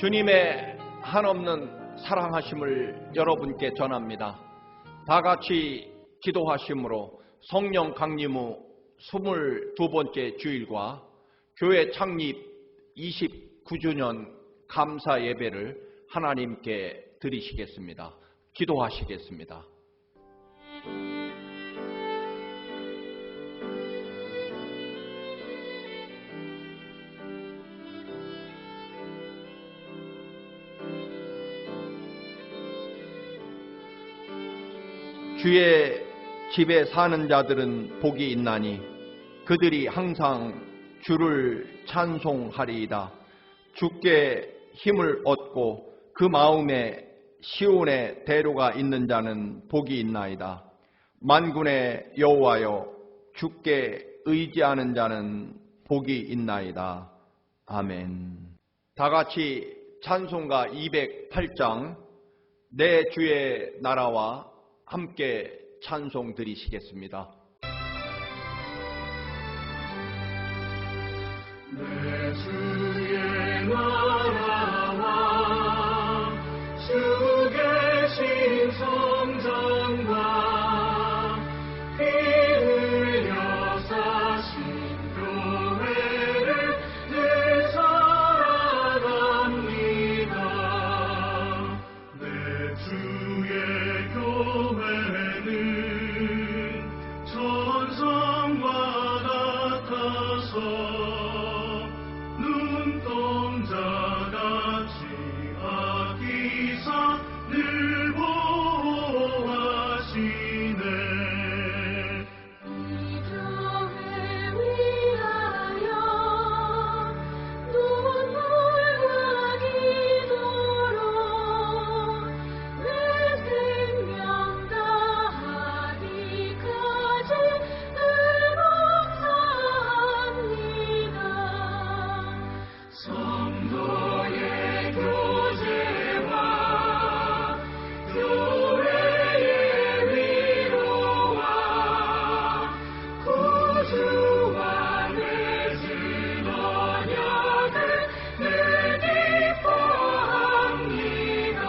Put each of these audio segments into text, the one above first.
주님의 한없는 사랑하심을 여러분께 전합니다. 다 같이 기도하심으로 성령 강림 후 22번째 주일과 교회 창립 29주년 감사 예배를 하나님께 드리시겠습니다. 기도하시겠습니다. 주의 집에 사는 자들은 복이 있나니 그들이 항상 주를 찬송하리이다. 주께 힘을 얻고 그 마음에 시온의 대로가 있는 자는 복이 있나이다. 만군의 여호와여, 주께 의지하는 자는 복이 있나이다. 아멘. 다 같이 찬송가 208장 내 주의 나라와 함께 찬송 드리시겠습니다. 내 주의 나라와 주 계신 성전과 피 흘려 사신 교회를 늘 사랑합니다. 내 주의 교회는 천성과 같아서 눈동자같이 아끼사 늘 보호하시네. 이 교회 위하여 눈물과 기도로 내 생명 다하기까지 늘 감사합니다. 성도의 교제와 교회의 위로와 구주와 맺은 언약을 늘 기뻐합니다.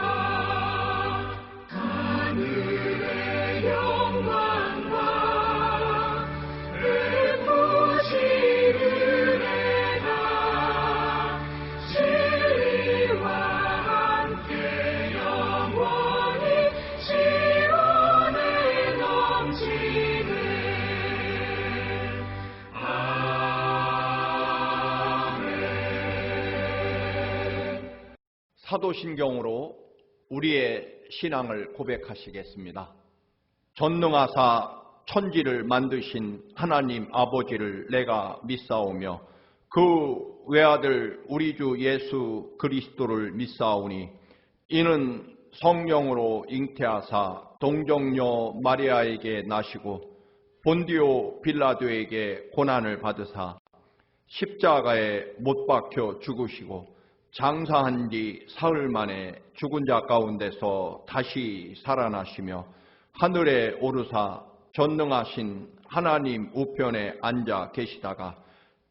하늘의 영광과 베푸신 은혜가 진리와 함께 영원히 시온에 넘치네. 아멘. 사도신경으로 우리의 신앙을 고백하시겠습니다. 전능하사 천지를 만드신 하나님 아버지를 내가 믿사오며 그 외아들 우리 주 예수 그리스도를 믿사오니 이는 성령으로 잉태하사 동정녀 마리아에게 나시고 본디오 빌라도에게 고난을 받으사 십자가에 못 박혀 죽으시고 장사한 지 사흘 만에 죽은 자 가운데서 다시 살아나시며 하늘에 오르사 전능하신 하나님 우편에 앉아 계시다가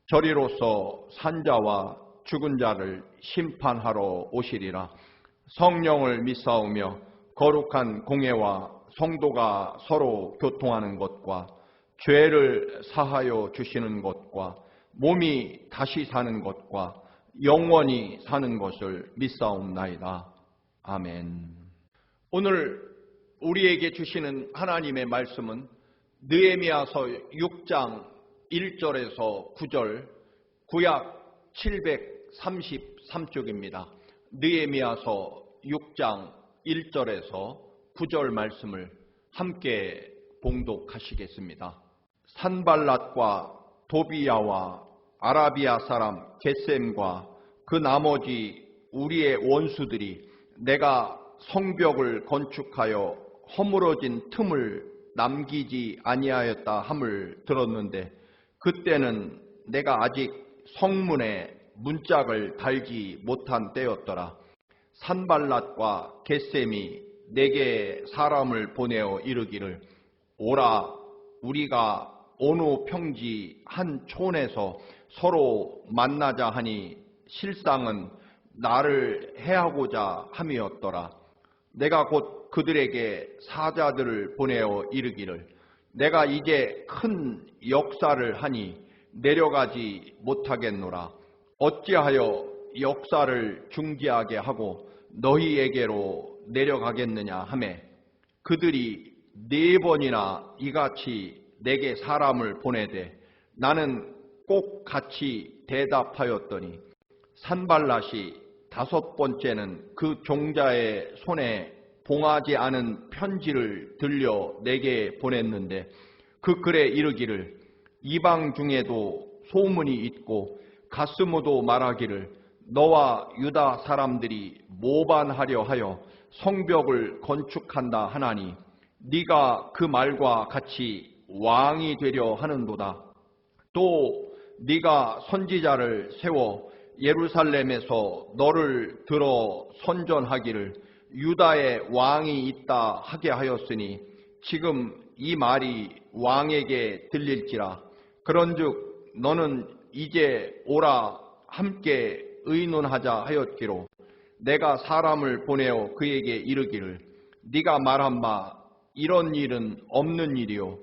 저리로서 산자와 죽은 자를 심판하러 오시리라. 성령을 믿사오며 거룩한 공예와 성도가 서로 교통하는 것과 죄를 사하여 주시는 것과 몸이 다시 사는 것과 영원히 사는 것을 믿사옵나이다. 아멘. 오늘 우리에게 주시는 하나님의 말씀은 느헤미야서 6장 1절에서 9절, 구약 733쪽입니다. 느헤미야서 6장 1절에서 9절 말씀을 함께 봉독하시겠습니다. 산발랏과 도비야와 아라비아 사람 겟셈과 그 나머지 우리의 원수들이 내가 성벽을 건축하여 허물어진 틈을 남기지 아니하였다 함을 들었는데 그때는 내가 아직 성문에 문짝을 달지 못한 때였더라. 산발랏과 겟셈이 내게 사람을 보내어 이르기를 오라 우리가 어느 평지 한 촌에서 서로 만나자 하니 실상은 나를 해하고자 함이었더라. 내가 곧 그들에게 사자들을 보내어 이르기를 내가 이제 큰 역사를 하니 내려가지 못하겠노라. 어찌하여 역사를 중지하게 하고 너희에게로 내려가겠느냐 하매 그들이 4번이나 이같이 내게 사람을 보내되 나는 꼭 같이 대답하였더니 산발랏이 5번째는 그 종자의 손에 봉하지 않은 편지를 들려 내게 보냈는데 그 글에 이르기를 이방 중에도 소문이 있고 가스무도 말하기를 너와 유다 사람들이 모반하려 하여 성벽을 건축한다 하나니 네가 그 말과 같이 왕이 되려 하는도다. 또 네가 선지자를 세워 예루살렘에서 너를 들어 선전하기를 유다의 왕이 있다 하게 하였으니 지금 이 말이 왕에게 들릴지라. 그런즉 너는 이제 오라 함께 의논하자 하였기로 내가 사람을 보내어 그에게 이르기를 네가 말한 바 이런 일은 없는 일이요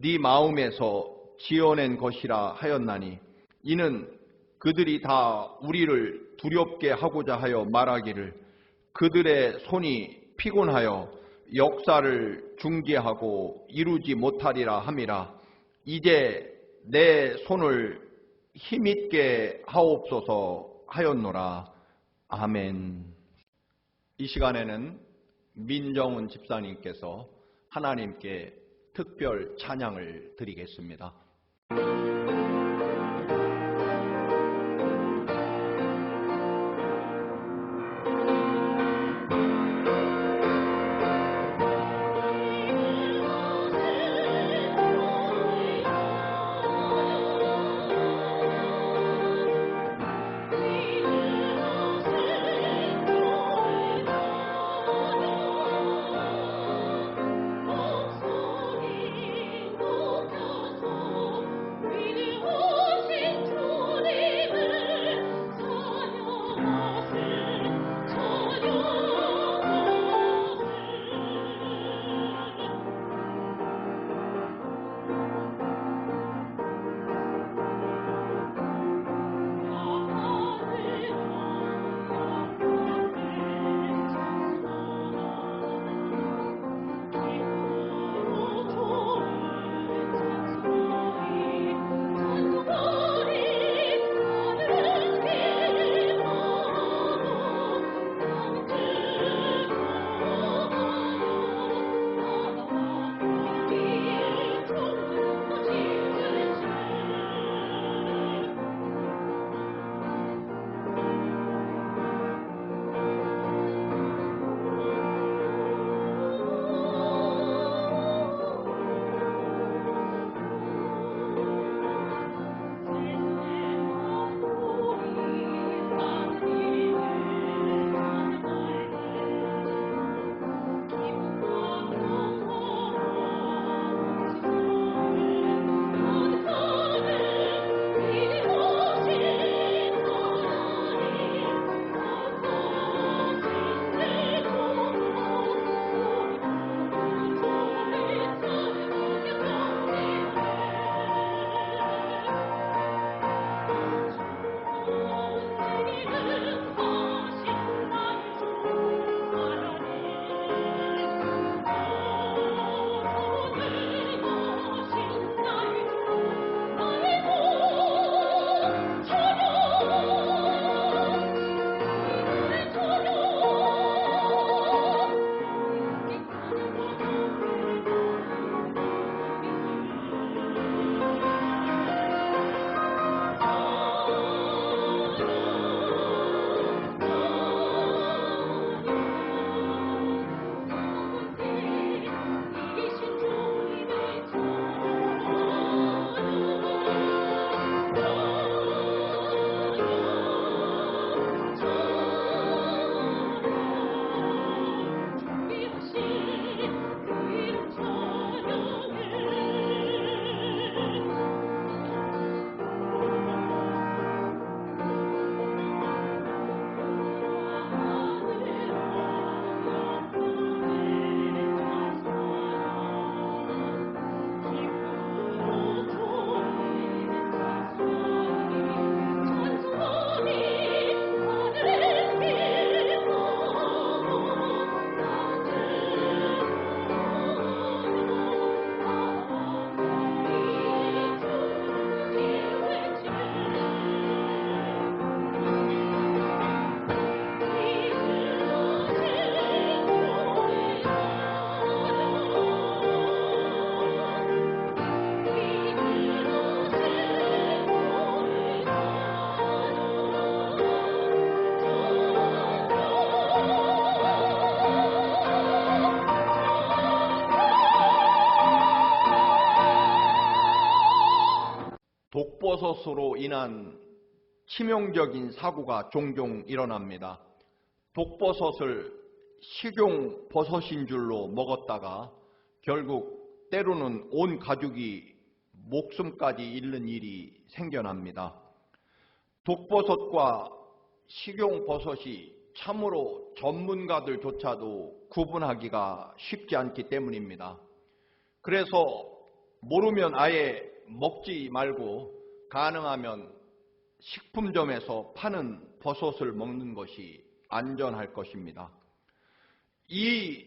네 마음에서 지어낸 것이라 하였나니 이는 그들이 다 우리를 두렵게 하고자 하여 말하기를 그들의 손이 피곤하여 역사를 중지하고 이루지 못하리라 함이라. 이제 내 손을 힘있게 하옵소서 하였노라. 아멘. 이 시간에는 민정훈 집사님께서 하나님께 특별 찬양을 드리겠습니다. We 독버섯으로 인한 치명적인 사고가 종종 일어납니다. 독버섯을 식용버섯인 줄로 먹었다가 결국 때로는 온 가족이 목숨까지 잃는 일이 생겨납니다. 독버섯과 식용버섯이 참으로 전문가들조차도 구분하기가 쉽지 않기 때문입니다. 그래서 모르면 아예 먹지 말고 가능하면 식품점에서 파는 버섯을 먹는 것이 안전할 것입니다. 이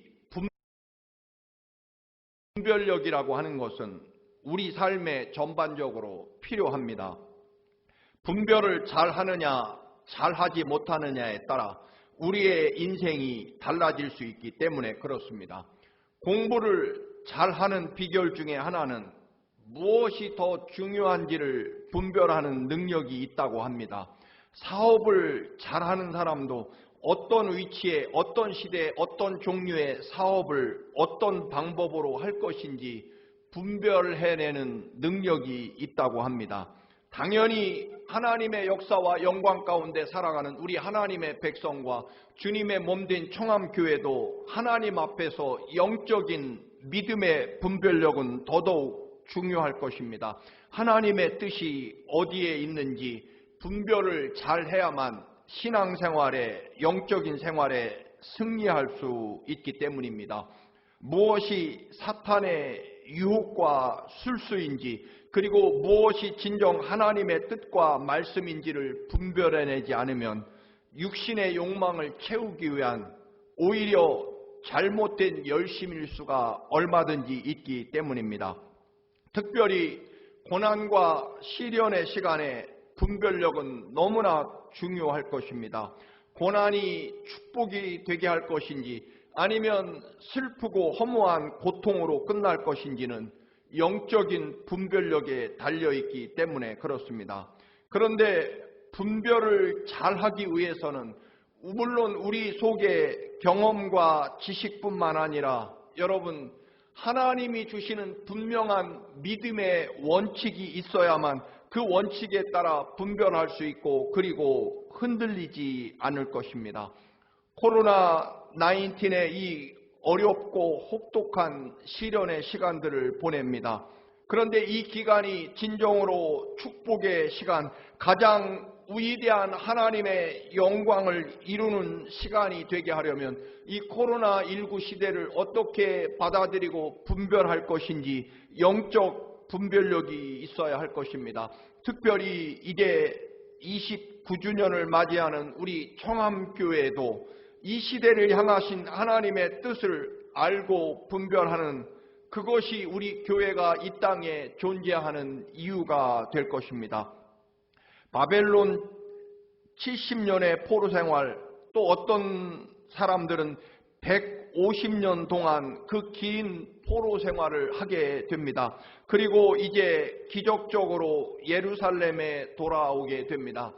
분별력이라고 하는 것은 우리 삶에 전반적으로 필요합니다. 분별을 잘 하느냐 잘하지 못하느냐에 따라 우리의 인생이 달라질 수 있기 때문에 그렇습니다. 공부를 잘하는 비결 중에 하나는 무엇이 더 중요한지를 분별하는 능력이 있다고 합니다. 사업을 잘하는 사람도 어떤 위치에 어떤 시대에 어떤 종류의 사업을 어떤 방법으로 할 것인지 분별해내는 능력이 있다고 합니다. 당연히 하나님의 역사와 영광 가운데 살아가는 우리 하나님의 백성과 주님의 몸된 청암교회도 하나님 앞에서 영적인 믿음의 분별력은 더더욱 중요할 것입니다. 하나님의 뜻이 어디에 있는지 분별을 잘 해야만 신앙생활에 영적인 생활에 승리할 수 있기 때문입니다. 무엇이 사탄의 유혹과 술수인지 그리고 무엇이 진정 하나님의 뜻과 말씀인지를 분별해내지 않으면 육신의 욕망을 채우기 위한 오히려 잘못된 열심일 수가 얼마든지 있기 때문입니다. 특별히 고난과 시련의 시간에 분별력은 너무나 중요할 것입니다. 고난이 축복이 되게 할 것인지 아니면 슬프고 허무한 고통으로 끝날 것인지는 영적인 분별력에 달려있기 때문에 그렇습니다. 그런데 분별을 잘하기 위해서는 물론 우리 속에 경험과 지식뿐만 아니라 여러분 하나님이 주시는 분명한 믿음의 원칙이 있어야만 그 원칙에 따라 분별할 수 있고 그리고 흔들리지 않을 것입니다. 코로나19의 이 어렵고 혹독한 시련의 시간들을 보냅니다. 그런데 이 기간이 진정으로 축복의 시간, 가장 위대한 하나님의 영광을 이루는 시간이 되게 하려면 이 코로나19 시대를 어떻게 받아들이고 분별할 것인지 영적 분별력이 있어야 할 것입니다. 특별히 이제 29주년을 맞이하는 우리 청암교회도 이 시대를 향하신 하나님의 뜻을 알고 분별하는 그것이 우리 교회가 이 땅에 존재하는 이유가 될 것입니다. 바벨론 70년의 포로 생활, 또 어떤 사람들은 150년 동안 그 긴 포로 생활을 하게 됩니다. 그리고 이제 기적적으로 예루살렘에 돌아오게 됩니다.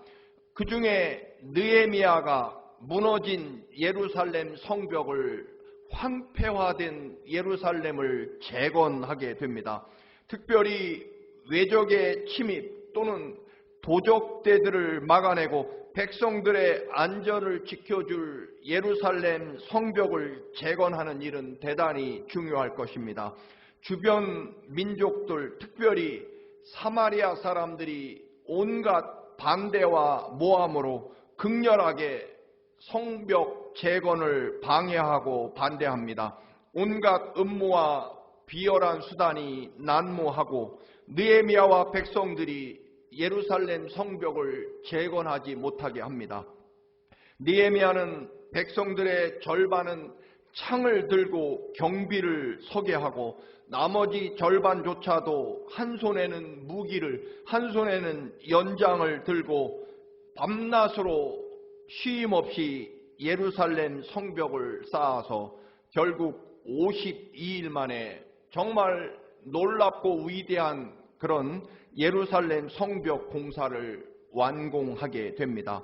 그 중에 느헤미야가 무너진 예루살렘 성벽을 황폐화된 예루살렘을 재건하게 됩니다. 특별히 외적의 침입 또는 도적대들을 막아내고 백성들의 안전을 지켜줄 예루살렘 성벽을 재건하는 일은 대단히 중요할 것입니다. 주변 민족들, 특별히 사마리아 사람들이 온갖 반대와 모함으로 극렬하게 성벽 재건을 방해하고 반대합니다. 온갖 음모와 비열한 수단이 난무하고 느헤미야와 백성들이 예루살렘 성벽을 재건하지 못하게 합니다. 느헤미야는 백성들의 절반은 창을 들고 경비를 서게 하고 나머지 절반조차도 한 손에는 무기를 한 손에는 연장을 들고 밤낮으로 쉼 없이 예루살렘 성벽을 쌓아서 결국 52일 만에 정말 놀랍고 위대한 그런 예루살렘 성벽 공사를 완공하게 됩니다.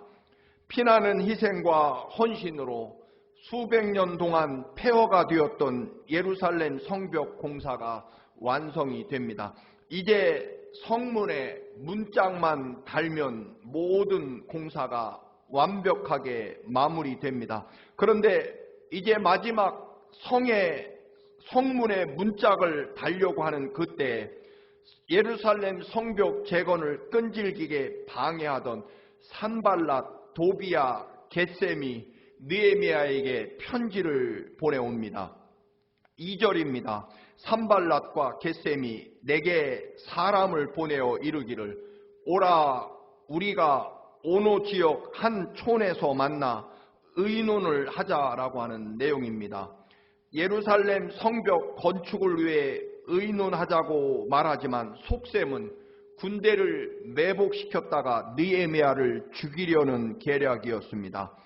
피나는 희생과 헌신으로 수백 년 동안 폐허가 되었던 예루살렘 성벽 공사가 완성이 됩니다. 이제 성문에 문짝만 달면 모든 공사가 완벽하게 마무리됩니다. 그런데 이제 마지막 성문에 문짝을 달려고 하는 그때 예루살렘 성벽 재건을 끈질기게 방해하던 산발랏, 도비야, 겟셈이 느헤미야에게 편지를 보내옵니다. 2절입니다. 산발랏과 겟셈이 내게 사람을 보내어 이르기를 오라 우리가 오노 지역 한 촌에서 만나 의논을 하자라고 하는 내용입니다. 예루살렘 성벽 건축을 위해 의논하자고 말하지만 속셈은 군대를 매복시켰다가 느헤미야를 죽이려는 계략이었습니다.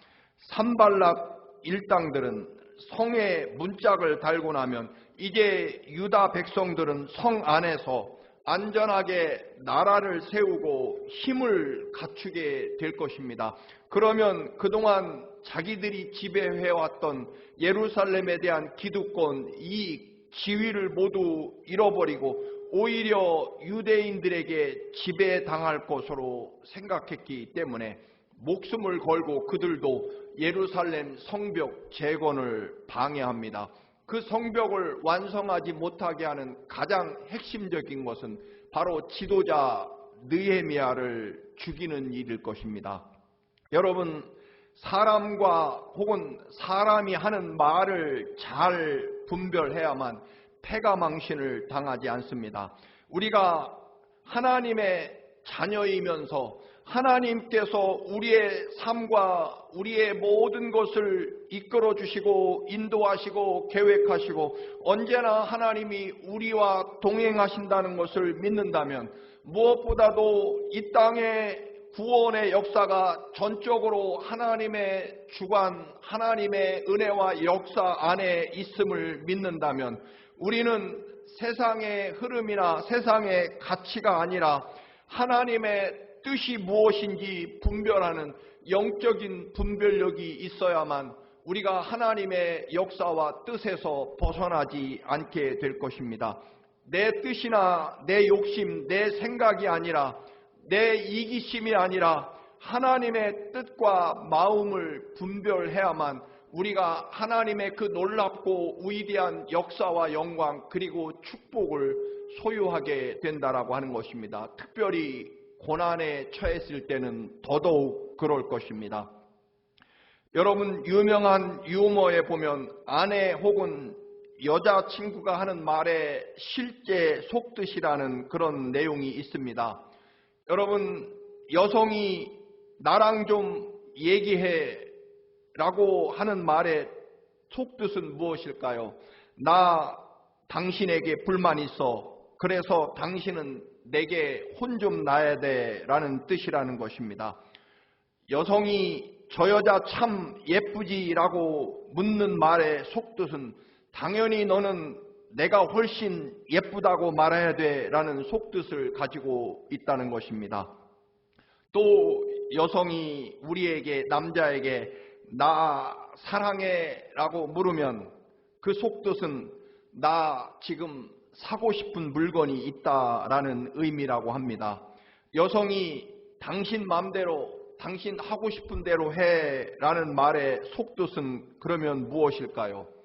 산발랏 일당들은 성에 문짝을 달고 나면 이제 유다 백성들은 성 안에서 안전하게 나라를 세우고 힘을 갖추게 될 것입니다. 그러면 그동안 자기들이 지배해왔던 예루살렘에 대한 기득권, 이익, 지위를 모두 잃어버리고 오히려 유대인들에게 지배당할 것으로 생각했기 때문에 목숨을 걸고 그들도 예루살렘 성벽 재건을 방해합니다. 그 성벽을 완성하지 못하게 하는 가장 핵심적인 것은 바로 지도자 느헤미야를 죽이는 일일 것입니다. 여러분, 사람과 혹은 사람이 하는 말을 잘 분별해야만 패가망신을 당하지 않습니다. 우리가 하나님의 자녀이면서 하나님께서 우리의 삶과 우리의 모든 것을 이끌어 주시고 인도하시고 계획하시고 언제나 하나님이 우리와 동행하신다는 것을 믿는다면 무엇보다도 이 땅의 구원의 역사가 전적으로 하나님의 주관, 하나님의 은혜와 역사 안에 있음을 믿는다면 우리는 세상의 흐름이나 세상의 가치가 아니라 하나님의 뜻이 무엇인지 분별하는 영적인 분별력이 있어야만 우리가 하나님의 역사와 뜻에서 벗어나지 않게 될 것입니다. 내 뜻이나 내 욕심, 내 생각이 아니라 내 이기심이 아니라 하나님의 뜻과 마음을 분별해야만 우리가 하나님의 그 놀랍고 위대한 역사와 영광 그리고 축복을 소유하게 된다라고 하는 것입니다. 특별히 고난에 처했을 때는 더더욱 그럴 것입니다. 여러분, 유명한 유머에 보면 아내 혹은 여자친구가 하는 말에 실제 속뜻이라는 그런 내용이 있습니다. 여러분, 여성이 나랑 좀 얘기해 라고 하는 말의 속뜻은 무엇일까요? 나 당신에게 불만 있어. 그래서 당신은 내게 혼 좀 나야 돼 라는 뜻이라는 것입니다. 여성이 저 여자 참 예쁘지 라고 묻는 말의 속뜻은 당연히 너는 내가 훨씬 예쁘다고 말해야 돼 라는 속뜻을 가지고 있다는 것입니다. 또 여성이 우리에게 남자에게 나 사랑해 라고 물으면 그 속뜻은 나 지금 사고 싶은 물건이 있다라는 의미라고 합니다. 여성이 당신 맘대로 당신 하고 싶은 대로 해 라는 말의 속뜻은 그러면 무엇일까요?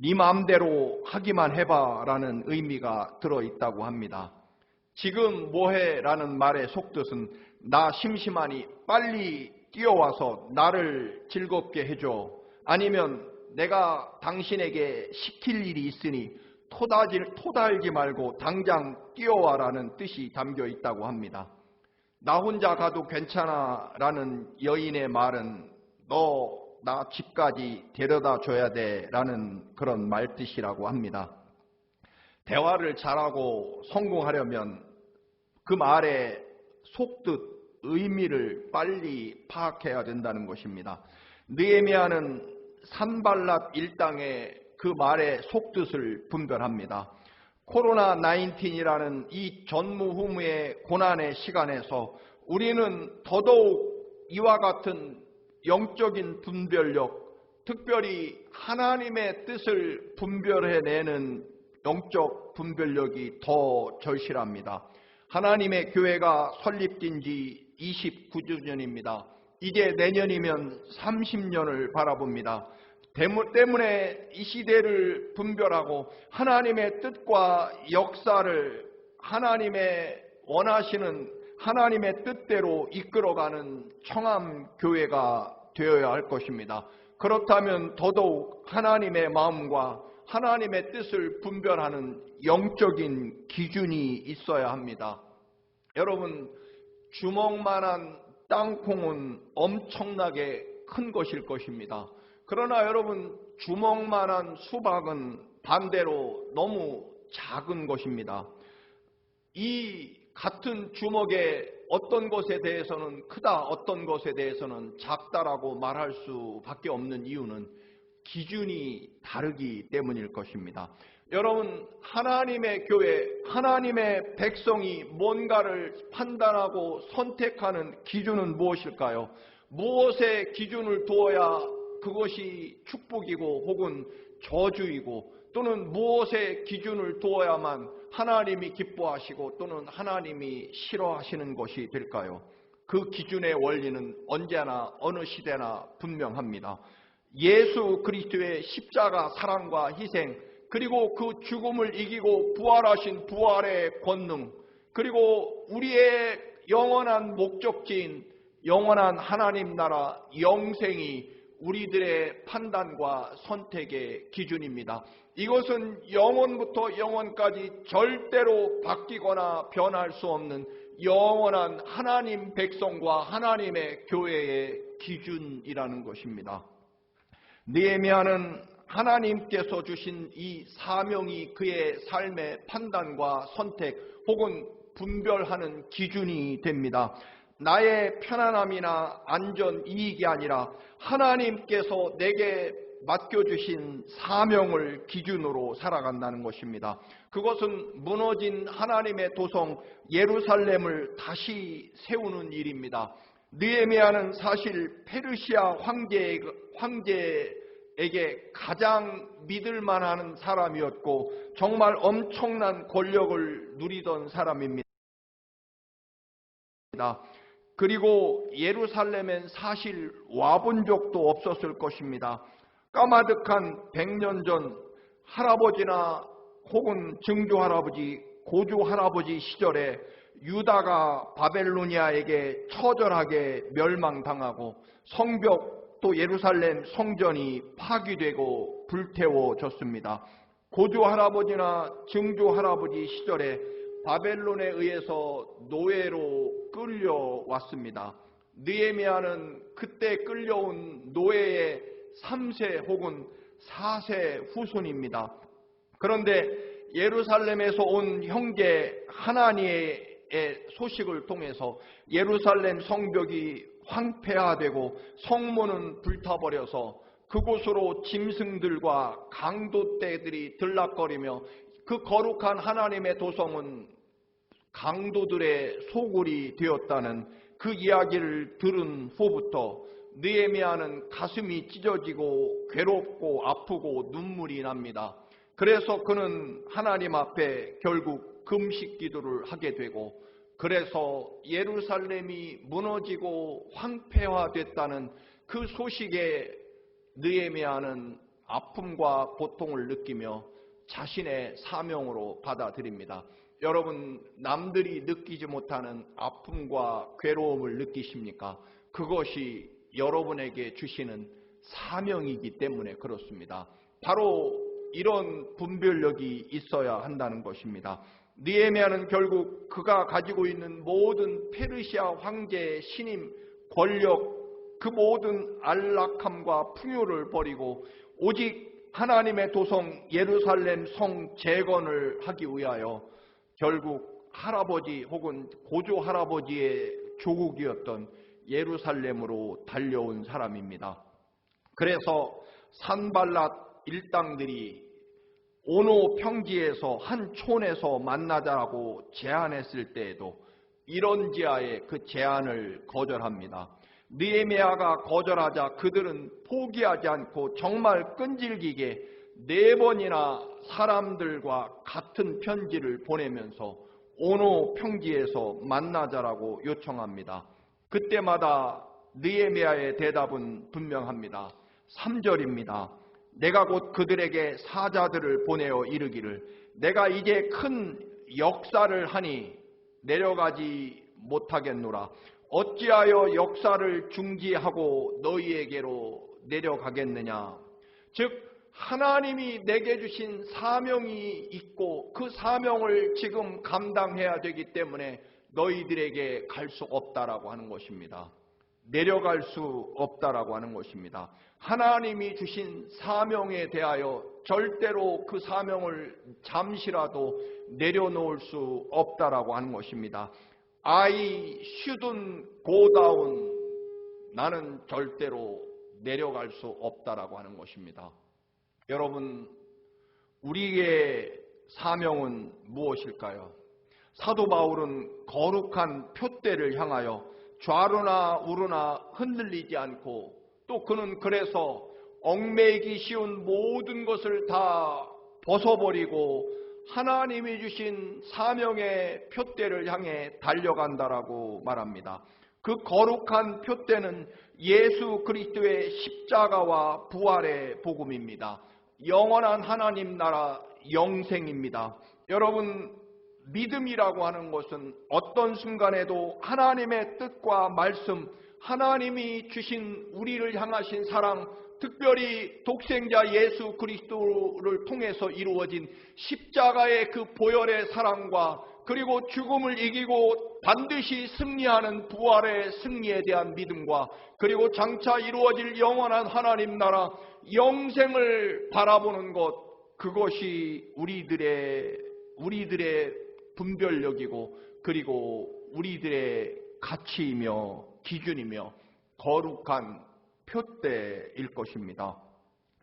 네 맘대로 하기만 해봐 라는 의미가 들어있다고 합니다. 지금 뭐해 라는 말의 속뜻은 나 심심하니 빨리 뛰어와서 나를 즐겁게 해줘. 아니면 내가 당신에게 시킬 일이 있으니 토달지 말고 당장 뛰어와라는 뜻이 담겨 있다고 합니다. 나 혼자 가도 괜찮아 라는 여인의 말은 너 나 집까지 데려다 줘야 돼 라는 그런 말뜻이라고 합니다. 대화를 잘하고 성공하려면 그 말의 속뜻, 의미를 빨리 파악해야 된다는 것입니다. 느헤미야는 산발랏 일당의 그 말의 속뜻을 분별합니다. 코로나 19이라는 이 전무후무의 고난의 시간에서 우리는 더더욱 이와 같은 영적인 분별력, 특별히 하나님의 뜻을 분별해내는 영적 분별력이 더 절실합니다. 하나님의 교회가 설립된 지 29주년입니다. 이제 내년이면 30년을 바라봅니다. 때문에 이 시대를 분별하고 하나님의 뜻과 역사를 하나님의 원하시는 하나님의 뜻대로 이끌어가는 청암교회가 되어야 할 것입니다. 그렇다면 더더욱 하나님의 마음과 하나님의 뜻을 분별하는 영적인 기준이 있어야 합니다. 여러분, 주먹만한 땅콩은 엄청나게 큰 것일 것입니다. 그러나 여러분, 주먹만한 수박은 반대로 너무 작은 것입니다. 이 같은 주먹의 어떤 것에 대해서는 크다, 어떤 것에 대해서는 작다라고 말할 수밖에 없는 이유는 기준이 다르기 때문일 것입니다. 여러분, 하나님의 교회, 하나님의 백성이 뭔가를 판단하고 선택하는 기준은 무엇일까요? 무엇의 기준을 두어야 그것이 축복이고 혹은 저주이고, 또는 무엇의 기준을 두어야만 하나님이 기뻐하시고 또는 하나님이 싫어하시는 것이 될까요? 그 기준의 원리는 언제나 어느 시대나 분명합니다. 예수 그리스도의 십자가 사랑과 희생, 그리고 그 죽음을 이기고 부활하신 부활의 권능, 그리고 우리의 영원한 목적지인 영원한 하나님 나라 영생이 우리들의 판단과 선택의 기준입니다. 이것은 영원부터 영원까지 절대로 바뀌거나 변할 수 없는 영원한 하나님 백성과 하나님의 교회의 기준이라는 것입니다. 느헤미야는 하나님께서 주신 이 사명이 그의 삶의 판단과 선택 혹은 분별하는 기준이 됩니다. 나의 편안함이나 안전, 이익이 아니라 하나님께서 내게 맡겨주신 사명을 기준으로 살아간다는 것입니다. 그것은 무너진 하나님의 도성 예루살렘을 다시 세우는 일입니다. 느헤미야는 사실 페르시아 황제에게 가장 믿을만한 사람이었고 정말 엄청난 권력을 누리던 사람입니다. 그리고 예루살렘엔 사실 와본 적도 없었을 것입니다. 까마득한 100년 전 할아버지나 혹은 증조할아버지, 고조할아버지 시절에 유다가 바벨로니아에게 처절하게 멸망당하고 성벽 또 예루살렘 성전이 파괴되고 불태워졌습니다. 고조할아버지나 증조할아버지 시절에 바벨론에 의해서 노예로 끌려왔습니다. 느헤미야는 그때 끌려온 노예의 3세 혹은 4세 후손입니다. 그런데 예루살렘에서 온 형제 하나니의 소식을 통해서 예루살렘 성벽이 황폐화되고 성문은 불타버려서 그곳으로 짐승들과 강도떼들이 들락거리며 그 거룩한 하나님의 도성은 강도들의 소굴이 되었다는 그 이야기를 들은 후부터 느헤미야는 가슴이 찢어지고 괴롭고 아프고 눈물이 납니다. 그래서 그는 하나님 앞에 결국 금식 기도를 하게 되고, 그래서 예루살렘이 무너지고 황폐화됐다는 그 소식에 느헤미야는 아픔과 고통을 느끼며 자신의 사명으로 받아들입니다. 여러분, 남들이 느끼지 못하는 아픔과 괴로움을 느끼십니까? 그것이 여러분에게 주시는 사명이기 때문에 그렇습니다. 바로 이런 분별력이 있어야 한다는 것입니다. 느헤미야는 결국 그가 가지고 있는 모든 페르시아 황제의 신임, 권력, 그 모든 안락함과 풍요를 버리고 오직 하나님의 도성 예루살렘 성 재건을 하기 위하여 결국 할아버지 혹은 고조 할아버지의 조국이었던 예루살렘으로 달려온 사람입니다. 그래서 산발랏 일당들이 오노 평지에서 한 촌에서 만나자라고 제안했을 때에도 이런지하에 그 제안을 거절합니다. 느헤미야가 거절하자 그들은 포기하지 않고 정말 끈질기게 4번이나 사람들과 같은 편지를 보내면서 오노 평지에서 만나자라고 요청합니다. 그때마다 느헤미야의 대답은 분명합니다. 3절입니다. 내가 곧 그들에게 사자들을 보내어 이르기를 내가 이제 큰 역사를 하니 내려가지 못하겠노라. 어찌하여 역사를 중지하고 너희에게로 내려가겠느냐. 즉 하나님이 내게 주신 사명이 있고 그 사명을 지금 감당해야 되기 때문에 너희들에게 갈 수 없다라고 하는 것입니다. 내려갈 수 없다라고 하는 것입니다. 하나님이 주신 사명에 대하여 절대로 그 사명을 잠시라도 내려놓을 수 없다라고 하는 것입니다. I shouldn't go down. 나는 절대로 내려갈 수 없다라고 하는 것입니다. 여러분, 우리의 사명은 무엇일까요? 사도 바울은 거룩한 표대를 향하여 좌로나 우로나 흔들리지 않고 또 그는 그래서 얽매이기 쉬운 모든 것을 다 벗어버리고 하나님이 주신 사명의 표대를 향해 달려간다라고 말합니다. 그 거룩한 표대는 예수 그리스도의 십자가와 부활의 복음입니다. 영원한 하나님 나라 영생입니다. 여러분, 믿음이라고 하는 것은 어떤 순간에도 하나님의 뜻과 말씀, 하나님이 주신 우리를 향하신 사랑, 특별히 독생자 예수 그리스도를 통해서 이루어진 십자가의 그 보혈의 사랑과 그리고 죽음을 이기고 반드시 승리하는 부활의 승리에 대한 믿음과 그리고 장차 이루어질 영원한 하나님 나라 영생을 바라보는 것, 그것이 우리들의 분별력이고 그리고 우리들의 가치이며 기준이며 거룩한 표대일 것입니다.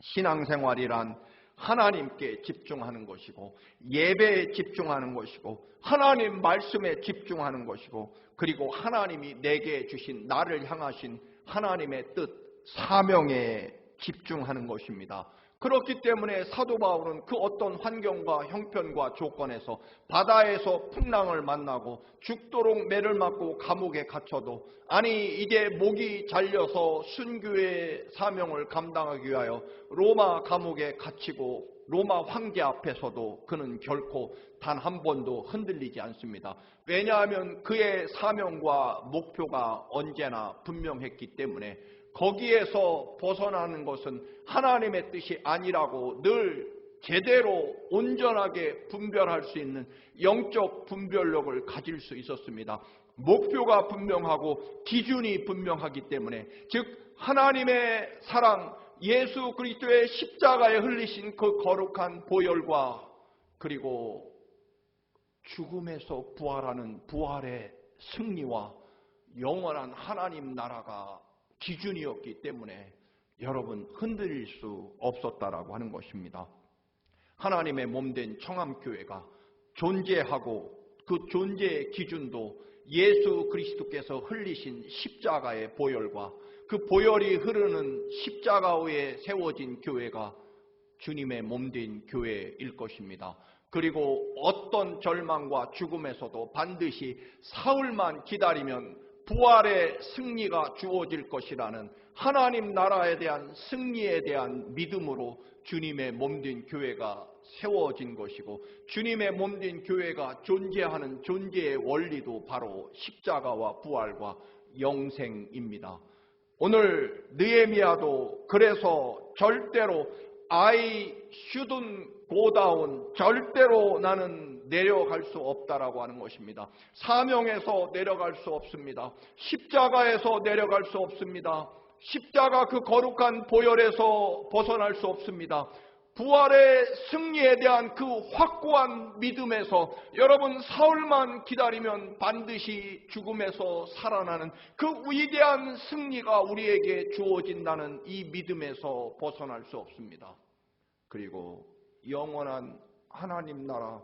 신앙생활이란 하나님께 집중하는 것이고 예배에 집중하는 것이고 하나님 말씀에 집중하는 것이고 그리고 하나님이 내게 주신 나를 향하신 하나님의 뜻, 사명에 집중하는 것입니다. 그렇기 때문에 사도 바울은 그 어떤 환경과 형편과 조건에서 바다에서 풍랑을 만나고 죽도록 매를 맞고 감옥에 갇혀도 아니 이제 목이 잘려서 순교의 사명을 감당하기 위하여 로마 감옥에 갇히고 로마 황제 앞에서도 그는 결코 단 한 번도 흔들리지 않습니다. 왜냐하면 그의 사명과 목표가 언제나 분명했기 때문에 거기에서 벗어나는 것은 하나님의 뜻이 아니라고 늘 제대로 온전하게 분별할 수 있는 영적 분별력을 가질 수 있었습니다. 목표가 분명하고 기준이 분명하기 때문에 즉 하나님의 사랑, 예수 그리스도의 십자가에 흘리신 그 거룩한 보혈과 그리고 죽음에서 부활하는 부활의 승리와 영원한 하나님 나라가 기준이었기 때문에 여러분 흔들릴 수 없었다라고 하는 것입니다. 하나님의 몸된 청암교회가 존재하고 그 존재의 기준도 예수 그리스도께서 흘리신 십자가의 보혈과 그 보혈이 흐르는 십자가 위에 세워진 교회가 주님의 몸된 교회일 것입니다. 그리고 어떤 절망과 죽음에서도 반드시 사흘만 기다리면 부활의 승리가 주어질 것이라는 하나님 나라에 대한 승리에 대한 믿음으로 주님의 몸된 교회가 세워진 것이고 주님의 몸된 교회가 존재하는 존재의 원리도 바로 십자가와 부활과 영생입니다. 오늘 느헤미야도 그래서 절대로 I shouldn't go down, 절대로 나는 내려갈 수 없다라고 하는 것입니다. 사명에서 내려갈 수 없습니다. 십자가에서 내려갈 수 없습니다. 십자가 그 거룩한 보혈에서 벗어날 수 없습니다. 부활의 승리에 대한 그 확고한 믿음에서 여러분 사흘만 기다리면 반드시 죽음에서 살아나는 그 위대한 승리가 우리에게 주어진다는 이 믿음에서 벗어날 수 없습니다. 그리고 영원한 하나님 나라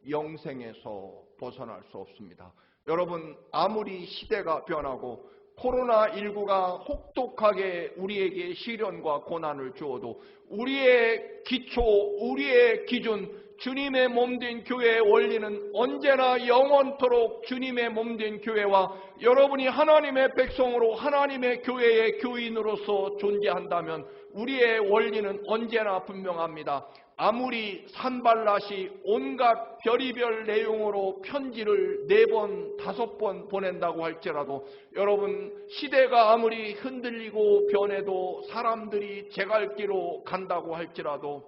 영생에서 벗어날 수 없습니다. 여러분 아무리 시대가 변하고 코로나19가 혹독하게 우리에게 시련과 고난을 주어도 우리의 기초, 우리의 기준, 주님의 몸된 교회의 원리는 언제나 영원토록 주님의 몸된 교회와 여러분이 하나님의 백성으로 하나님의 교회의 교인으로서 존재한다면 우리의 원리는 언제나 분명합니다. 아무리 산발랏이 온갖 별의별 내용으로 편지를 4번, 5번 보낸다고 할지라도 여러분, 시대가 아무리 흔들리고 변해도 사람들이 제갈길로 간다고 할지라도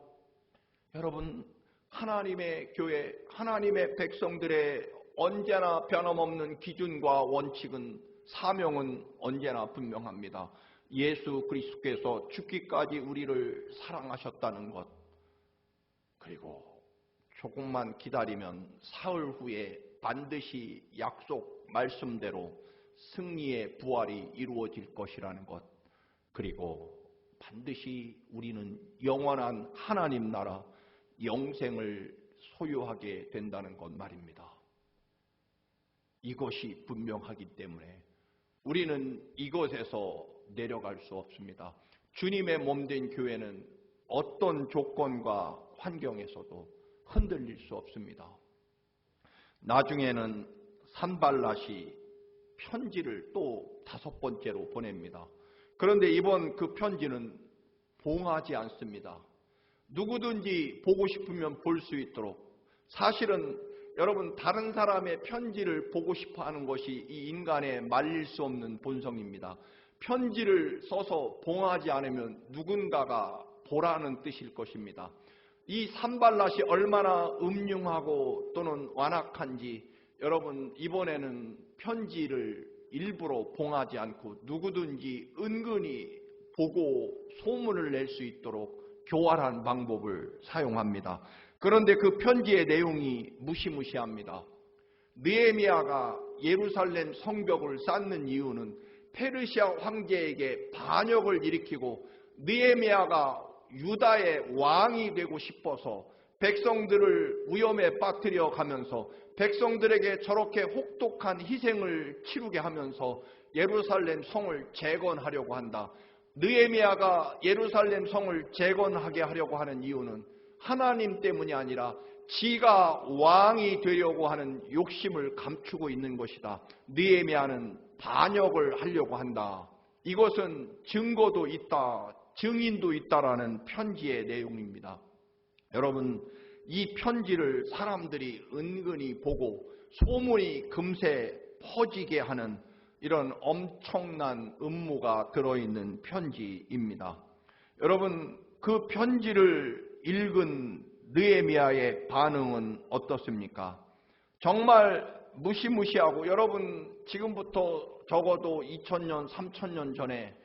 여러분, 하나님의 교회, 하나님의 백성들의 언제나 변함없는 기준과 원칙은, 사명은 언제나 분명합니다. 예수 그리스도께서 죽기까지 우리를 사랑하셨다는 것, 그리고 조금만 기다리면 사흘 후에 반드시 약속 말씀대로 승리의 부활이 이루어질 것이라는 것, 그리고 반드시 우리는 영원한 하나님 나라 영생을 소유하게 된다는 것 말입니다. 이것이 분명하기 때문에 우리는 이것에서 내려갈 수 없습니다. 주님의 몸된 교회는 어떤 조건과 환경에서도 흔들릴 수 없습니다. 나중에는 산발랏이 편지를 또 5번째로 보냅니다. 그런데 이번 그 편지는 봉하지 않습니다. 누구든지 보고 싶으면 볼 수 있도록. 사실은 여러분, 다른 사람의 편지를 보고 싶어 하는 것이 이 인간의 말릴 수 없는 본성입니다. 편지를 써서 봉하지 않으면 누군가가 보라는 뜻일 것입니다. 이 산발랏이 얼마나 음흉하고 또는 완악한지 여러분, 이번에는 편지를 일부러 봉하지 않고 누구든지 은근히 보고 소문을 낼 수 있도록 교활한 방법을 사용합니다. 그런데 그 편지의 내용이 무시무시합니다. 느헤미야가 예루살렘 성벽을 쌓는 이유는 페르시아 황제에게 반역을 일으키고 느헤미야가 유다의 왕이 되고 싶어서 백성들을 위험에 빠뜨려 가면서 백성들에게 저렇게 혹독한 희생을 치르게 하면서 예루살렘 성을 재건하려고 한다. 느헤미야가 예루살렘 성을 재건하게 하려고 하는 이유는 하나님 때문이 아니라 지가 왕이 되려고 하는 욕심을 감추고 있는 것이다. 느헤미야는 반역을 하려고 한다. 이것은 증거도 있다, 증인도 있다라는 편지의 내용입니다. 여러분, 이 편지를 사람들이 은근히 보고 소문이 금세 퍼지게 하는 이런 엄청난 음모가 들어있는 편지입니다. 여러분, 그 편지를 읽은 느헤미야의 반응은 어떻습니까? 정말 무시무시하고, 여러분 지금부터 적어도 2000년, 3000년 전에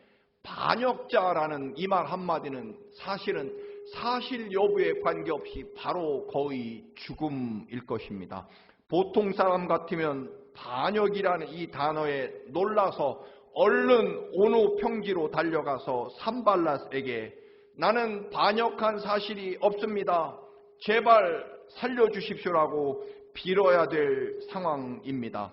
반역자라는 이 말 한마디는 사실은 사실 여부에 관계없이 바로 거의 죽음일 것입니다. 보통 사람 같으면 반역이라는 이 단어에 놀라서 얼른 온후 평지로 달려가서 산발랏에게 나는 반역한 사실이 없습니다. 제발 살려주십시오라고 빌어야 될 상황입니다.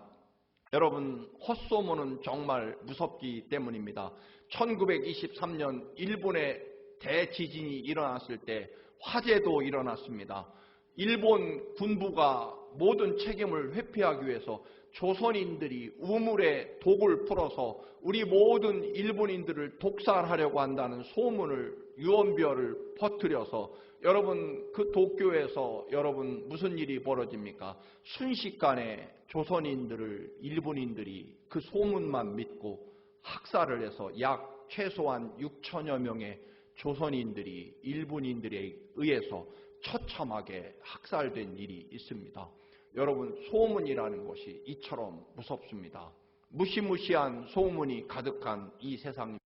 여러분, 헛소문은 정말 무섭기 때문입니다. 1923년 일본에 대지진이 일어났을 때 화재도 일어났습니다. 일본 군부가 모든 책임을 회피하기 위해서 조선인들이 우물에 독을 풀어서 우리 모든 일본인들을 독살하려고 한다는 소문을, 유언비어를 퍼뜨려서 여러분, 그 도쿄에서 여러분 무슨 일이 벌어집니까? 순식간에 조선인들을 일본인들이 그 소문만 믿고 학살을 해서 약 최소한 6천여 명의 조선인들이 일본인들에 의해서 처참하게 학살된 일이 있습니다. 여러분, 소문이라는 것이 이처럼 무섭습니다. 무시무시한 소문이 가득한 이 세상입니다.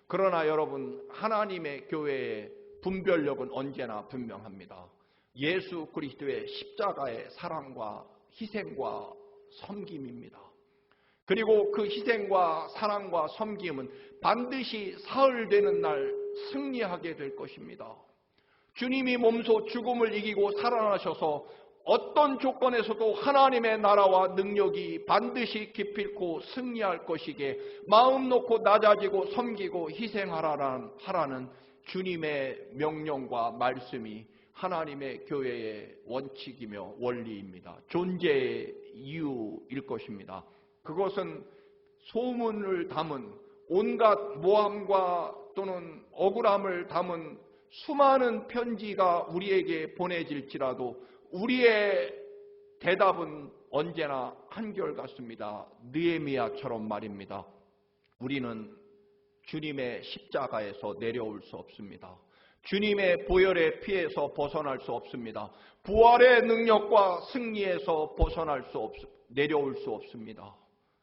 그러나 여러분, 하나님의 교회의 분별력은 언제나 분명합니다. 예수 그리스도의 십자가의 사랑과 희생과 섬김입니다. 그리고 그 희생과 사랑과 섬김은 반드시 사흘 되는 날 승리하게 될 것입니다. 주님이 몸소 죽음을 이기고 살아나셔서 어떤 조건에서도 하나님의 나라와 능력이 반드시 기필코 승리할 것이기에 마음 놓고 낮아지고 섬기고 희생하라는 주님의 명령과 말씀이 하나님의 교회의 원칙이며 원리입니다. 존재의 이유일 것입니다. 그것은 소문을 담은 온갖 모함과 또는 억울함을 담은 수많은 편지가 우리에게 보내질지라도 우리의 대답은 언제나 한결같습니다. 느헤미야처럼 말입니다. 우리는 주님의 십자가에서 내려올 수 없습니다. 주님의 보혈의 피에서 벗어날 수 없습니다. 부활의 능력과 승리에서 내려올 수 없습니다.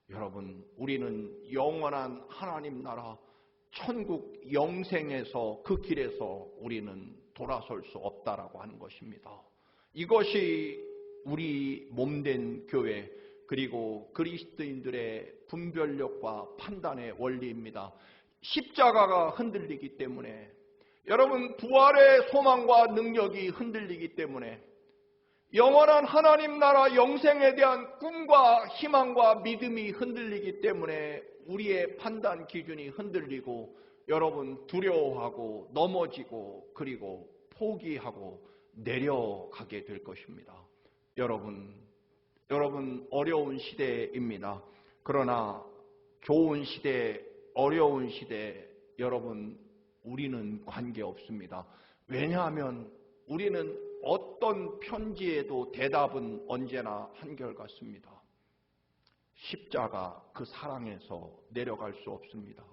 여러분, 우리는 영원한 하나님 나라 천국 영생에서 그 길에서 우리는 돌아설 수 없다라고 하는 것입니다. 이것이 우리 몸된 교회 그리고 그리스도인들의 분별력과 판단의 원리입니다. 십자가가 흔들리기 때문에 여러분 부활의 소망과 능력이 흔들리기 때문에 영원한 하나님 나라 영생에 대한 꿈과 희망과 믿음이 흔들리기 때문에 우리의 판단 기준이 흔들리고 여러분 두려워하고 넘어지고 그리고 포기하고 내려가게 될 것입니다. 여러분 어려운 시대입니다. 그러나 좋은 시대, 어려운 시대 여러분 우리는 관계없습니다. 왜냐하면 우리는 어떤 편지에도 대답은 언제나 한결같습니다. 십자가 그 사랑에서 내려갈 수 없습니다.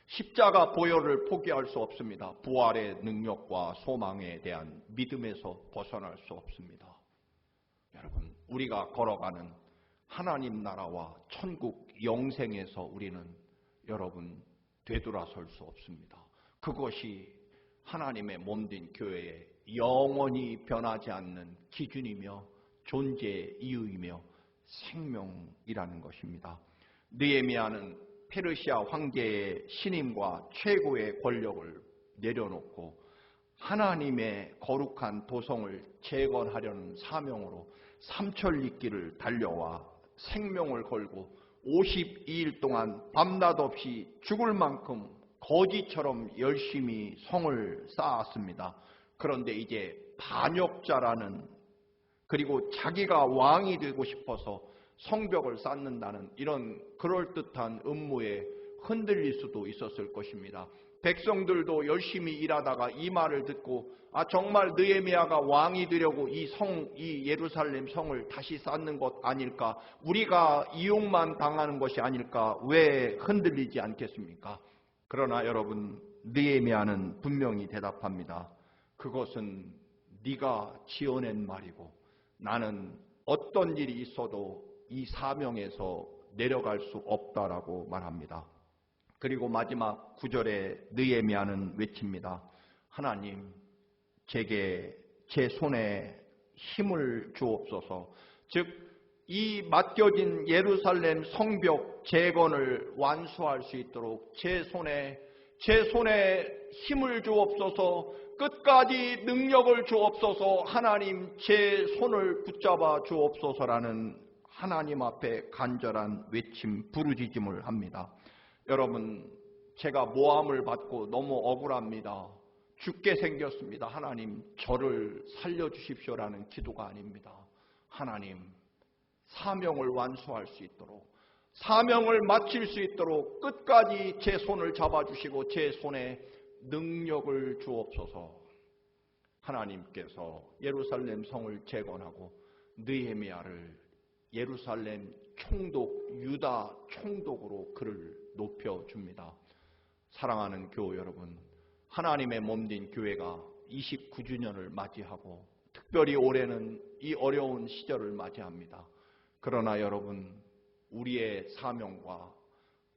십자가 보혈을 포기할 수 없습니다. 부활의 능력과 소망에 대한 믿음에서 벗어날 수 없습니다. 여러분, 우리가 걸어가는 하나님 나라와 천국 영생에서 우리는 여러분 되돌아설 수 없습니다. 그것이 하나님의 몸된 교회의 영원히 변하지 않는 기준이며 존재의 이유이며 생명이라는 것입니다. 느헤미야는 페르시아 황제의 신임과 최고의 권력을 내려놓고 하나님의 거룩한 도성을 재건하려는 사명으로 삼천리길을 달려와 생명을 걸고 52일 동안 밤낮 없이 죽을 만큼 거지처럼 열심히 성을 쌓았습니다. 그런데 이제 반역자라는 그리고 자기가 왕이 되고 싶어서 성벽을 쌓는다는 이런 그럴듯한 음모에 흔들릴 수도 있었을 것입니다. 백성들도 열심히 일하다가 이 말을 듣고 정말 느헤미야가 왕이 되려고 이 예루살렘 성을 다시 쌓는 것 아닐까? 우리가 이용만 당하는 것이 아닐까? 왜 흔들리지 않겠습니까? 그러나 여러분 느헤미야는 분명히 대답합니다. 그것은 네가 지어낸 말이고 나는 어떤 일이 있어도 이 사명에서 내려갈 수 없다라고 말합니다. 그리고 마지막 9절에 느헤미야는 외칩니다. 하나님, 제게 제 손에 힘을 주옵소서. 즉, 이 맡겨진 예루살렘 성벽 재건을 완수할 수 있도록 제 손에 힘을 주옵소서. 끝까지 능력을 주옵소서. 하나님, 제 손을 붙잡아 주옵소서라는 하나님 앞에 간절한 외침, 부르짖음을 합니다. 여러분, 제가 모함을 받고 너무 억울합니다. 죽게 생겼습니다. 하나님, 저를 살려주십시오라는 기도가 아닙니다. 하나님, 사명을 완수할 수 있도록, 사명을 마칠 수 있도록 끝까지 제 손을 잡아주시고 제 손에 능력을 주옵소서. 하나님께서 예루살렘 성을 재건하고 느헤미야를 예루살렘 총독, 유다 총독으로 그를 높여줍니다. 사랑하는 교우 여러분, 하나님의 몸된 교회가 29주년을 맞이하고 특별히 올해는 이 어려운 시절을 맞이합니다. 그러나 여러분, 우리의 사명과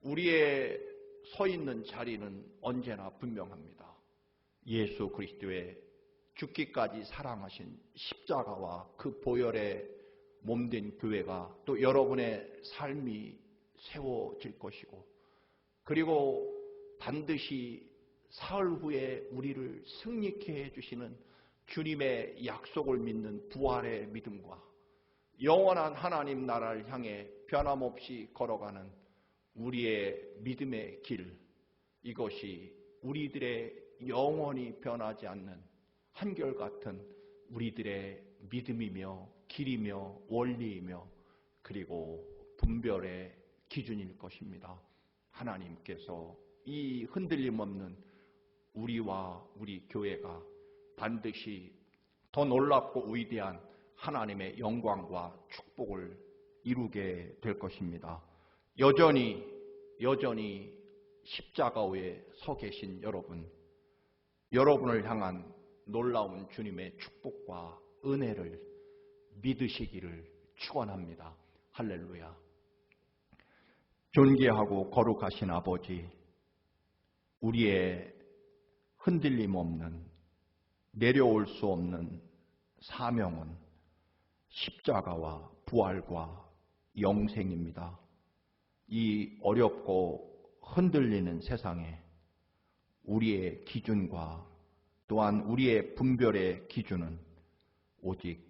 우리의 서 있는 자리는 언제나 분명합니다. 예수 그리스도의 죽기까지 사랑하신 십자가와 그 보혈의 몸된 교회가 또 여러분의 삶이 세워질 것이고 그리고 반드시 사흘 후에 우리를 승리케 해주시는 주님의 약속을 믿는 부활의 믿음과 영원한 하나님 나라를 향해 변함없이 걸어가는 우리의 믿음의 길, 이것이 우리들의 영원히 변하지 않는 한결같은 우리들의 믿음이며 길이며 원리이며 그리고 분별의 기준일 것입니다. 하나님께서 이 흔들림 없는 우리와 우리 교회가 반드시 더 놀랍고 위대한 하나님의 영광과 축복을 이루게 될 것입니다. 여전히 십자가 위에 서 계신 여러분을 향한 놀라운 주님의 축복과 은혜를 믿으시기를 축원합니다. 할렐루야. 존귀하고 거룩하신 아버지, 우리의 흔들림 없는, 내려올 수 없는 사명은 십자가와 부활과 영생입니다. 이 어렵고 흔들리는 세상에 우리의 기준과 또한 우리의 분별의 기준은 오직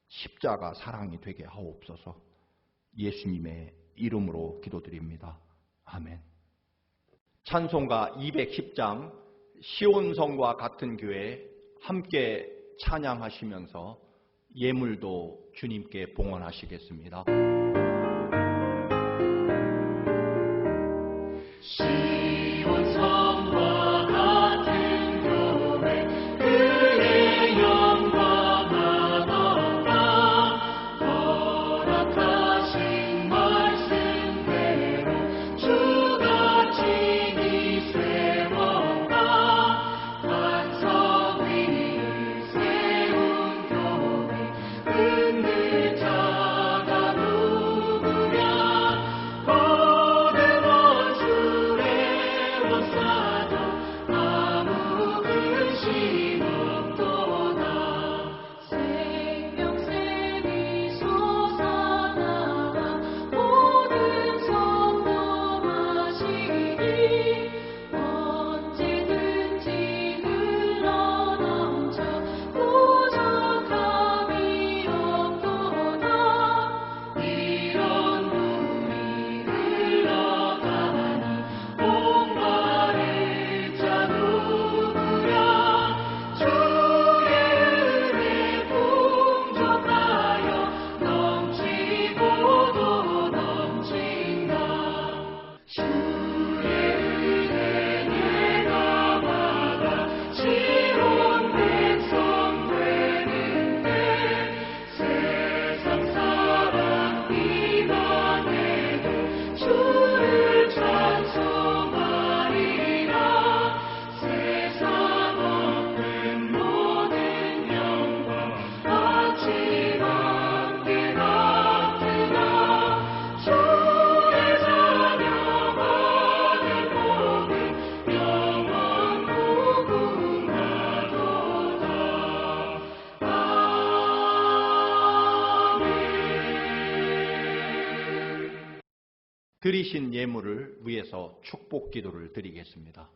십자가 사랑이 되게 하옵소서. 예수님의 이름으로 기도드립니다. 아멘. 찬송가 210장 시온성과 같은 교회 함께 찬양하시면서 예물도 주님께 봉헌하시겠습니다. 시온성과 같은 교회 그의 영광 하나가 허락하신 말씀대로 주가 친히 세웠다. 반석 위를 세운 교회 흔들 자가 누구랴. 모든 원수를 에워싸도 아무 근심 없도다. 생명샘이 솟아나와 모든 선포하시니 언제든지 흘러넘쳐 부족함이 없도다. 이런 물이 흘러가니 목마를 자 누구랴. 주의 은혜 풍족하여 넘치고도 넘친다. 주의 은혜 내가 받아 지온 백성 되는데 세상 사람 비방해도 주를 찬송하리라. 세상 없는 모든 영광 아침 안개 같으나 주의 자녀 받을 복은 영원 무궁하도다. 아멘. 드리신 예물을 위해서 축복 기도를 드리겠습니다.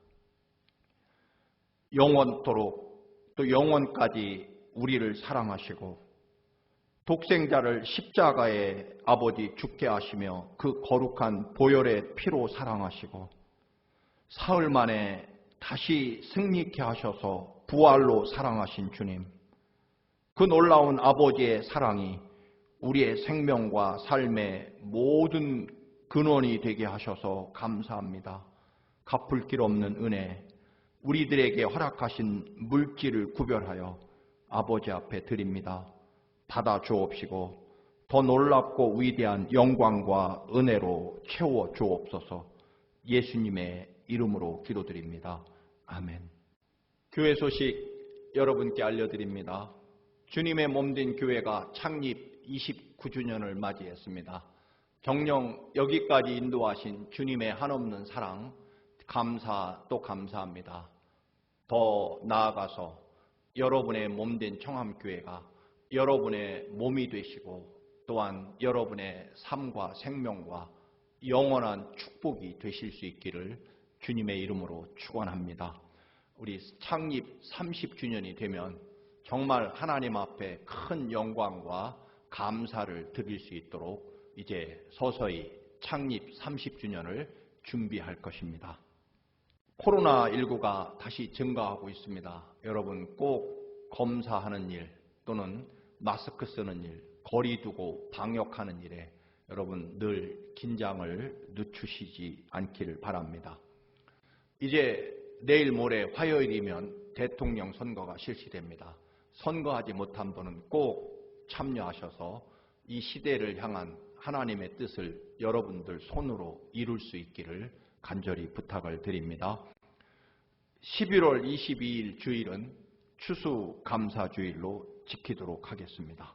영원토록 또 영원까지 우리를 사랑하시고 독생자를 십자가에 아버지 죽게 하시며 그 거룩한 보혈의 피로 사랑하시고 사흘 만에 다시 승리케 하셔서 부활로 사랑하신 주님, 그 놀라운 아버지의 사랑이 우리의 생명과 삶의 모든 근원이 되게 하셔서 감사합니다. 갚을 길 없는 은혜, 우리들에게 허락하신 물질을 구별하여 아버지 앞에 드립니다. 받아 주옵시고 더 놀랍고 위대한 영광과 은혜로 채워 주옵소서. 예수님의 이름으로 기도드립니다. 아멘. 교회 소식 여러분께 알려드립니다. 주님의 몸된 교회가 창립 29주년을 맞이했습니다. 정녕 여기까지 인도하신 주님의 한없는 사랑 감사 또 감사합니다. 더 나아가서 여러분의 몸된 청함교회가 여러분의 몸이 되시고 또한 여러분의 삶과 생명과 영원한 축복이 되실 수 있기를 주님의 이름으로 축원합니다. 우리 창립 30주년이 되면 정말 하나님 앞에 큰 영광과 감사를 드릴 수 있도록 이제 서서히 창립 30주년을 준비할 것입니다. 코로나19가 다시 증가하고 있습니다. 여러분 꼭 검사하는 일 또는 마스크 쓰는 일, 거리 두고 방역하는 일에 여러분 늘 긴장을 늦추시지 않기를 바랍니다. 이제 내일 모레 화요일이면 대통령 선거가 실시됩니다. 선거하지 못한 분은 꼭 참여하셔서 이 시대를 향한 하나님의 뜻을 여러분들 손으로 이룰 수 있기를 간절히 부탁을 드립니다. 11월 22일 주일은 추수감사주일로 지키도록 하겠습니다.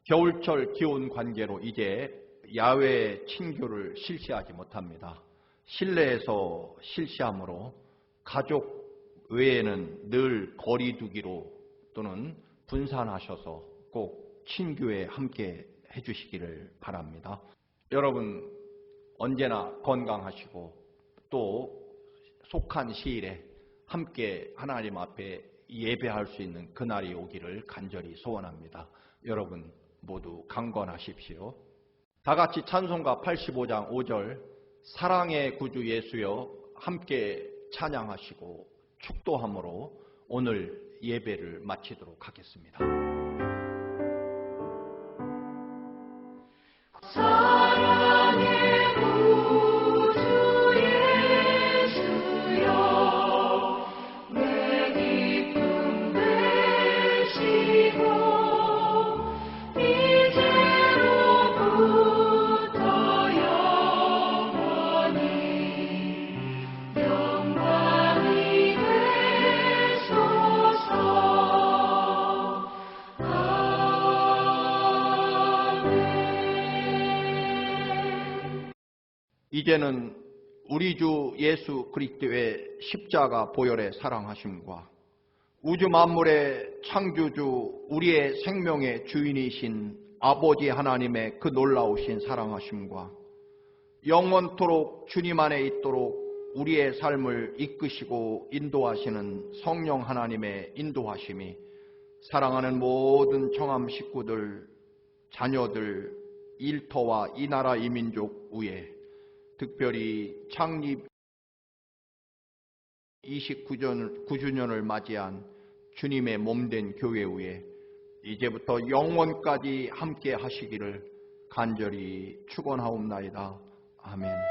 겨울철 기온 관계로 이제 야외 친교를 실시하지 못합니다. 실내에서 실시하므로 가족 외에는 늘 거리 두기로 또는 분산하셔서 꼭 친교에 함께 해주시기를 바랍니다. 여러분 언제나 건강하시고 또 속한 시일에 함께 하나님 앞에 예배할 수 있는 그날이 오기를 간절히 소원합니다. 여러분 모두 강건하십시오. 다 같이 찬송가 85장 5절 사랑의 구주 예수여 함께 찬양하시고 축도함으로 오늘 예배를 마치도록 하겠습니다. 사랑의 구주 예수여 내 기쁨 되시고 이제로부터 영원히 영광이 되소서. 이제는 우리 주 예수 그리스도의 십자가 보혈의 사랑하심과 우주 만물의 창조주 우리의 생명의 주인이신 아버지 하나님의 그 놀라우신 사랑하심과 영원토록 주님 안에 있도록 우리의 삶을 이끄시고 인도하시는 성령 하나님의 인도하심이 사랑하는 모든 청암 식구들, 자녀들, 일터와 이 나라 이 민족 위에 특별히 창립 29주년을 맞이한 주님의 몸된 교회 위에 이제부터 영원까지 함께 하시기를 간절히 축원하옵나이다. 아멘.